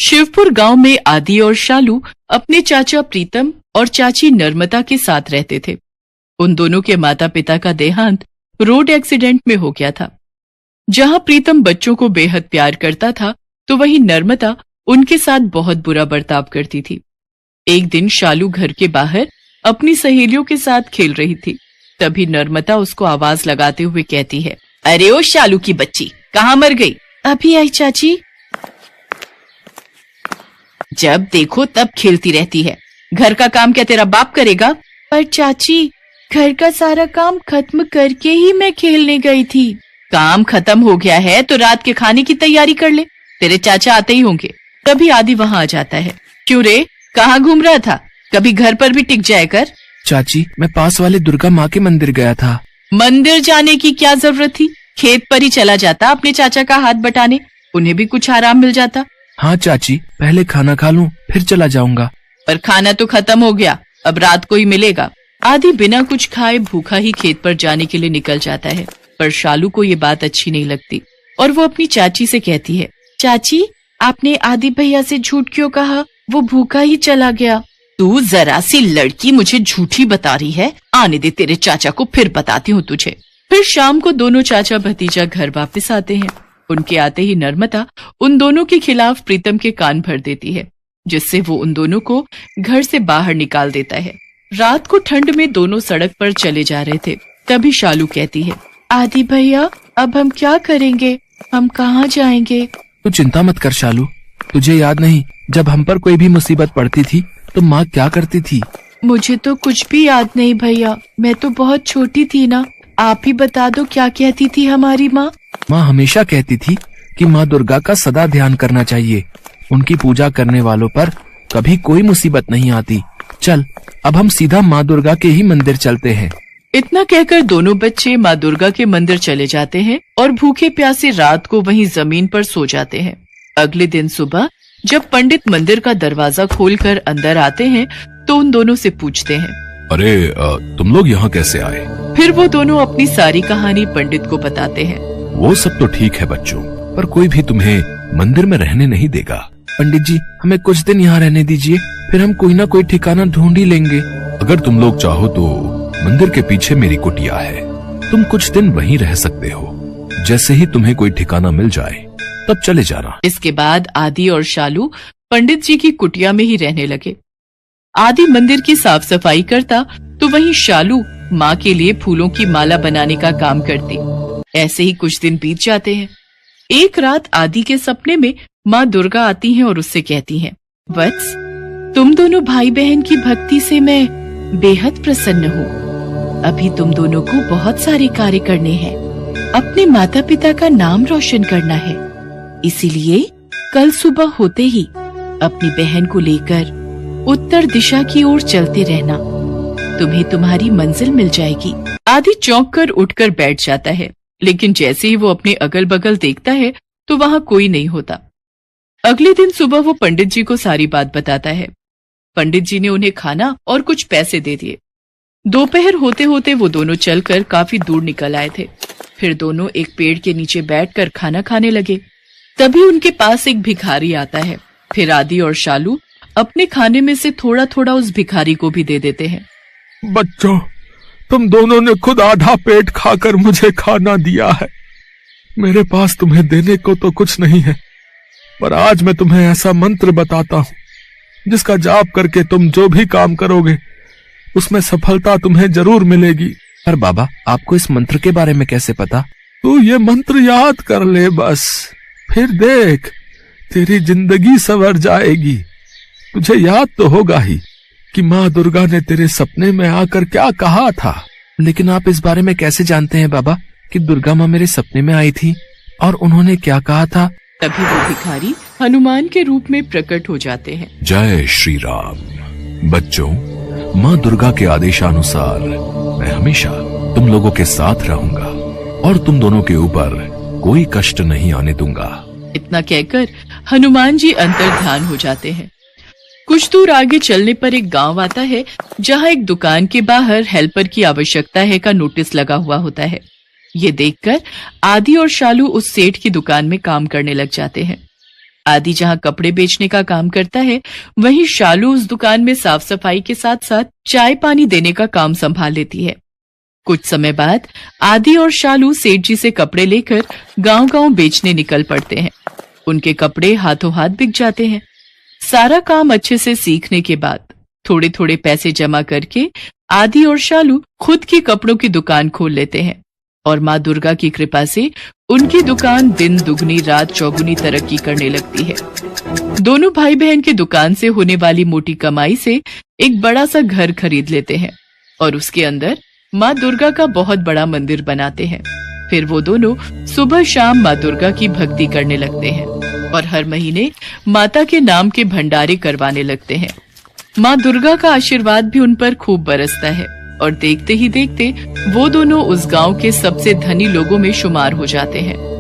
शिवपुर गांव में आदि और शालू अपने चाचा प्रीतम और चाची नर्मदा के साथ रहते थे। उन दोनों के माता पिता का देहांत रोड एक्सीडेंट में हो गया था। जहां प्रीतम बच्चों को बेहद प्यार करता था, तो वहीं नर्मदा उनके साथ बहुत बुरा बर्ताव करती थी। एक दिन शालू घर के बाहर अपनी सहेलियों के साथ खेल रही थी। तभी नर्मदा उसको आवाज लगाते हुए कहती है, अरे ओ शालू की बच्ची, कहाँ मर गई? अभी आई चाची। जब देखो तब खेलती रहती है। घर का काम क्या तेरा बाप करेगा? पर चाची, घर का सारा काम खत्म करके ही मैं खेलने गई थी। काम खत्म हो गया है तो रात के खाने की तैयारी कर ले, तेरे चाचा आते ही होंगे। तभी आदि वहां आ जाता है। क्यों रे, कहाँ घूम रहा था? कभी घर पर भी टिक जाए कर। चाची, मैं पास वाले दुर्गा माँ के मंदिर गया था। मंदिर जाने की क्या जरूरत थी? खेत पर ही चला जाता अपने चाचा का हाथ बटाने, उन्हें भी कुछ आराम मिल जाता। हाँ चाची, पहले खाना खा लूं, फिर चला जाऊंगा। पर खाना तो खत्म हो गया, अब रात को ही मिलेगा। आदि बिना कुछ खाए भूखा ही खेत पर जाने के लिए निकल जाता है। पर शालू को ये बात अच्छी नहीं लगती और वो अपनी चाची से कहती है, चाची, आपने आदि भैया से झूठ क्यों कहा? वो भूखा ही चला गया। तू जरा सी लड़की मुझे झूठी बता रही है। आने दे, तेरे चाचा को फिर बताती हूँ तुझे। फिर शाम को दोनों चाचा भतीजा घर वापस आते हैं। उनके आते ही नर्मदा उन दोनों के खिलाफ प्रीतम के कान भर देती है, जिससे वो उन दोनों को घर से बाहर निकाल देता है। रात को ठंड में दोनों सड़क पर चले जा रहे थे। तभी शालू कहती है, आदि भैया, अब हम क्या करेंगे? हम कहाँ जाएंगे? तू चिंता मत कर शालू, तुझे याद नहीं जब हम पर कोई भी मुसीबत पड़ती थी तो माँ क्या करती थी? मुझे तो कुछ भी याद नहीं भैया, मैं तो बहुत छोटी थी ना। आप ही बता दो, क्या कहती थी हमारी माँ? माँ हमेशा कहती थी कि माँ दुर्गा का सदा ध्यान करना चाहिए। उनकी पूजा करने वालों पर कभी कोई मुसीबत नहीं आती। चल, अब हम सीधा माँ दुर्गा के ही मंदिर चलते हैं। इतना कहकर दोनों बच्चे माँ दुर्गा के मंदिर चले जाते हैं और भूखे प्यासे रात को वहीं जमीन पर सो जाते हैं। अगले दिन सुबह जब पंडित मंदिर का दरवाजा खोलकर अंदर आते हैं तो उन दोनों से पूछते हैं, अरे तुम लोग यहाँ कैसे आए? फिर वो दोनों अपनी सारी कहानी पंडित को बताते हैं। वो सब तो ठीक है बच्चों, पर कोई भी तुम्हें मंदिर में रहने नहीं देगा। पंडित जी, हमें कुछ दिन यहाँ रहने दीजिए, फिर हम कोई ना कोई ठिकाना ढूंढ ही लेंगे। अगर तुम लोग चाहो तो मंदिर के पीछे मेरी कुटिया है, तुम कुछ दिन वहीं रह सकते हो। जैसे ही तुम्हें कोई ठिकाना मिल जाए तब चले जाना। इसके बाद आदि और शालू पंडित जी की कुटिया में ही रहने लगे। आदि मंदिर की साफ सफाई करता तो वहीं शालू माँ के लिए फूलों की माला बनाने का काम करती। ऐसे ही कुछ दिन बीत जाते हैं। एक रात आदि के सपने में माँ दुर्गा आती हैं और उससे कहती हैं, वत्स, तुम दोनों भाई बहन की भक्ति से मैं बेहद प्रसन्न हूँ। अभी तुम दोनों को बहुत सारे कार्य करने हैं, अपने माता पिता का नाम रोशन करना है। इसीलिए कल सुबह होते ही अपनी बहन को लेकर उत्तर दिशा की ओर चलते रहना, तुम्हें तुम्हारी मंजिल मिल जाएगी। आदि चौंक कर उठकर बैठ जाता है, लेकिन जैसे ही वो अपने अगल बगल देखता है तो वहाँ कोई नहीं होता। अगले दिन सुबह वो पंडित जी को सारी बात बताता है। पंडित जी ने उन्हें खाना और कुछ पैसे दे दिए। दोपहर होते होते वो दोनों चलकर काफी दूर निकल आए थे। फिर दोनों एक पेड़ के नीचे बैठकर खाना खाने लगे। तभी उनके पास एक भिखारी आता है। फिर आदि और शालू अपने खाने में से थोड़ा थोड़ा उस भिखारी को भी दे देते हैं। बच्चों, तुम दोनों ने खुद आधा पेट खाकर मुझे खाना दिया है। मेरे पास तुम्हें देने को तो कुछ नहीं है, पर आज मैं तुम्हें ऐसा मंत्र बताता हूँ जिसका जाप करके तुम जो भी काम करोगे उसमें सफलता तुम्हें जरूर मिलेगी। पर बाबा, आपको इस मंत्र के बारे में कैसे पता? तू ये मंत्र याद कर ले बस, फिर देख तेरी जिंदगी संवर जाएगी। तुझे याद तो होगा ही कि माँ दुर्गा ने तेरे सपने में आकर क्या कहा था। लेकिन आप इस बारे में कैसे जानते हैं बाबा कि दुर्गा माँ मेरे सपने में आई थी और उन्होंने क्या कहा था? तभी वो भिखारी हनुमान के रूप में प्रकट हो जाते हैं। जय श्री राम। बच्चों, माँ दुर्गा के आदेशानुसार मैं हमेशा तुम लोगों के साथ रहूंगा और तुम दोनों के ऊपर कोई कष्ट नहीं आने दूंगा। इतना कहकर हनुमान जी अंतर्ध्यान हो जाते हैं। कुछ दूर आगे चलने पर एक गांव आता है, जहां एक दुकान के बाहर हेल्पर की आवश्यकता है का नोटिस लगा हुआ होता है। ये देखकर आदि और शालू उस सेठ की दुकान में काम करने लग जाते हैं। आदि जहाँ कपड़े बेचने का काम करता है, वहीं शालू उस दुकान में साफ सफाई के साथ साथ चाय पानी देने का काम संभाल लेती है। कुछ समय बाद आदि और शालू सेठ जी से कपड़े लेकर गांव-गांव बेचने निकल पड़ते हैं। उनके कपड़े हाथों हाथ बिक जाते हैं। सारा काम अच्छे से सीखने के बाद थोड़े थोड़े पैसे जमा करके आदि और शालू खुद की कपड़ों की दुकान खोल लेते हैं और माँ दुर्गा की कृपा से उनकी दुकान दिन दुगनी रात चौगुनी तरक्की करने लगती है। दोनों भाई बहन की दुकान से होने वाली मोटी कमाई से एक बड़ा सा घर खरीद लेते हैं और उसके अंदर माँ दुर्गा का बहुत बड़ा मंदिर बनाते हैं। फिर वो दोनों सुबह शाम माँ दुर्गा की भक्ति करने लगते हैं और हर महीने माता के नाम के भंडारे करवाने लगते हैं। माँ दुर्गा का आशीर्वाद भी उन पर खूब बरसता है और देखते ही देखते वो दोनों उस गांव के सबसे धनी लोगों में शुमार हो जाते हैं।